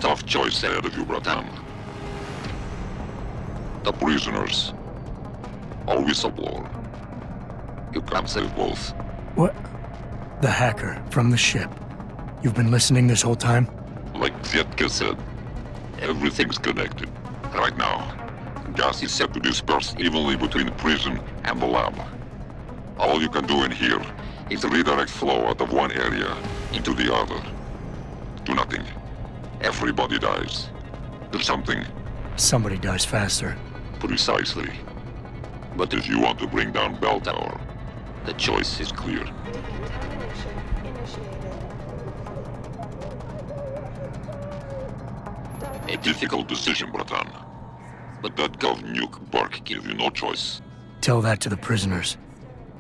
Tough choice ahead of you, Bratan. The prisoners. Or whistleblower. You can't save both. What? The hacker from the ship. You've been listening this whole time? Like Zietka said, everything's connected. Right now, gas is set to disperse evenly between the prison and the lab. All you can do in here is redirect flow out of one area into the other. Do nothing. Everybody dies. Do something. Somebody dies faster. Precisely. But if you want to bring down Bell Tower, the choice is clear. Decontamination initiated. A difficult decision, Bratan. But that Gov nuke Burke gave you no choice. Tell that to the prisoners.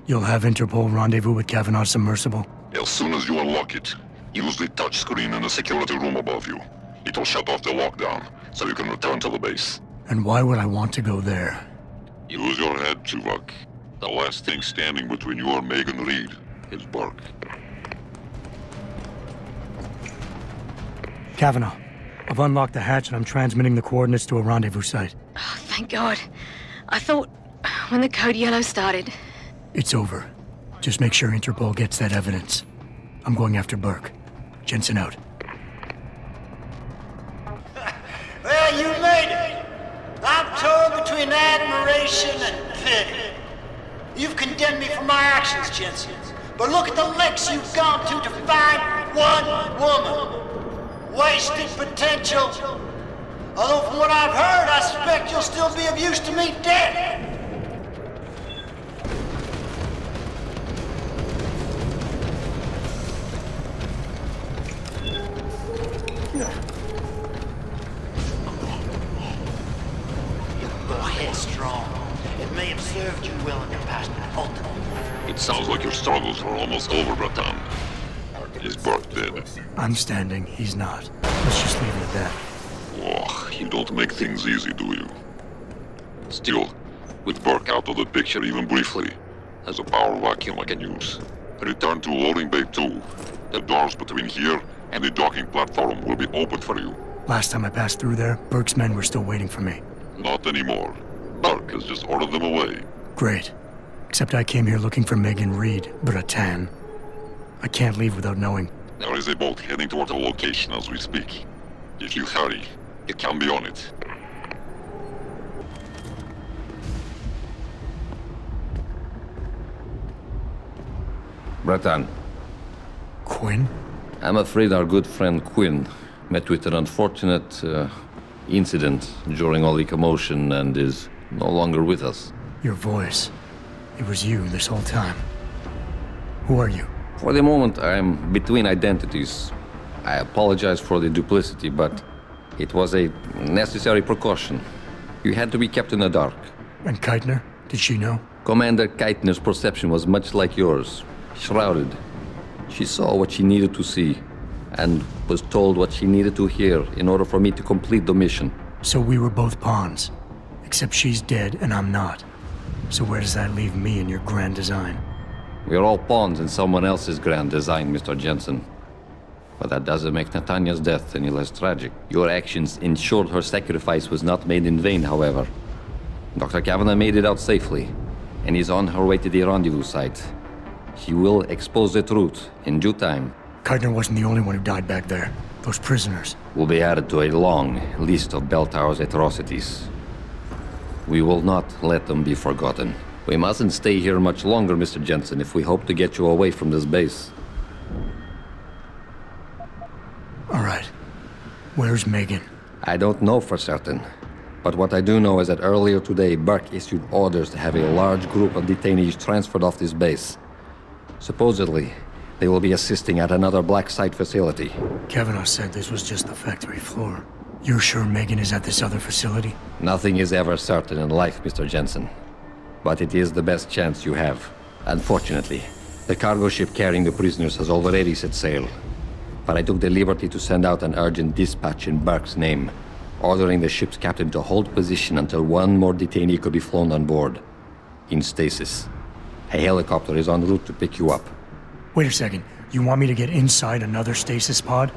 You'll have Interpol rendezvous with Kavanagh submersible. As soon as you unlock it, use the touchscreen in the security room above you. It'll shut off the lockdown, so you can return to the base. And why would I want to go there? Use your head, Tuvok. The last thing standing between you and Megan Reed is Burke. Kavanagh, I've unlocked the hatch and I'm transmitting the coordinates to a rendezvous site. Oh, thank God. I thought when the code yellow started... It's over. Just make sure Interpol gets that evidence. I'm going after Burke. Jensen out. Well, you made it. I'm torn between admiration and pity. You've condemned me for my actions, Jensen. But look at the lengths you've gone to find one woman. Wasted potential. Although from what I've heard, I suspect you'll still be of use to me dead. Headstrong. It may have served you well in your past, but ultimately... It sounds like your struggles are almost over, Bratan. Is Burke dead? I'm standing, he's not. Let's just leave it at that. Oh, you don't make things easy, do you? Still, with Burke out of the picture even briefly, as a power vacuum I can use. Return to loading bay 2. The doors between here and the docking platform will be open for you. Last time I passed through there, Burke's men were still waiting for me. Not anymore. Burke has just ordered them away. Great. Except I came here looking for Megan Reed, Bratan. I can't leave without knowing. There is a boat heading toward the location as we speak. If you hurry, you can be on it. Bratan. Quinn? I'm afraid our good friend Quinn met with an unfortunate incident during all the commotion and is no longer with us. Your voice. It was you this whole time. Who are you? For the moment, I'm between identities. I apologize for the duplicity, but it was a necessary precaution. You had to be kept in the dark. And Keitner? Did she know? Commander Keitner's perception was much like yours. Shrouded. She saw what she needed to see, and was told what she needed to hear in order for me to complete the mission. So we were both pawns. Except she's dead and I'm not. So where does that leave me in your grand design? We're all pawns in someone else's grand design, Mr. Jensen. But that doesn't make Natanya's death any less tragic. Your actions ensured her sacrifice was not made in vain, however. Dr. Kavanagh made it out safely, and is on her way to the rendezvous site. She will expose the truth in due time. Keitner wasn't the only one who died back there. Those prisoners. Will be added to a long list of Bell Tower's atrocities. We will not let them be forgotten. We mustn't stay here much longer, Mr. Jensen, if we hope to get you away from this base. All right. Where's Megan? I don't know for certain. But what I do know is that earlier today, Burke issued orders to have a large group of detainees transferred off this base. Supposedly, they will be assisting at another black site facility. Kavanagh said this was just the factory floor. You're sure Megan is at this other facility? Nothing is ever certain in life, Mr. Jensen. But it is the best chance you have. Unfortunately, the cargo ship carrying the prisoners has already set sail. But I took the liberty to send out an urgent dispatch in Burke's name, ordering the ship's captain to hold position until one more detainee could be flown on board. In stasis. A helicopter is en route to pick you up. Wait a second. You want me to get inside another stasis pod?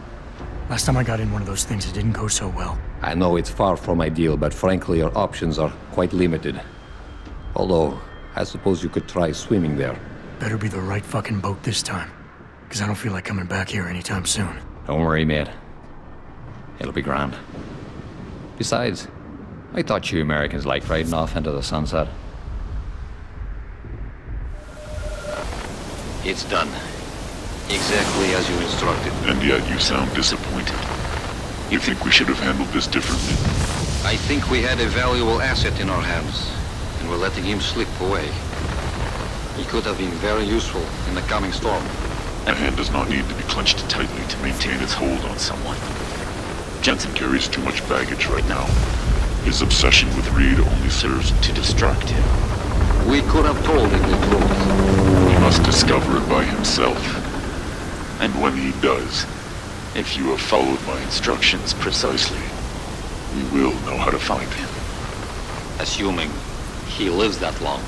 Last time I got in one of those things, it didn't go so well. I know it's far from ideal, but frankly, your options are quite limited. Although, I suppose you could try swimming there. Better be the right fucking boat this time. Because I don't feel like coming back here anytime soon. Don't worry, mate. It'll be grand. Besides, I thought you Americans liked riding off into the sunset. It's done. Exactly as you instructed. And yet you sound disappointed. You think we should have handled this differently? I think we had a valuable asset in our hands, and we're letting him slip away. He could have been very useful in the coming storm. A hand does not need to be clenched tightly to maintain its hold on someone. Jensen carries too much baggage right now. His obsession with Reed only serves to distract him. We could have told him the truth. He must discover it by himself. And when he does, if you have followed my instructions precisely, we will know how to find him. Assuming he lives that long.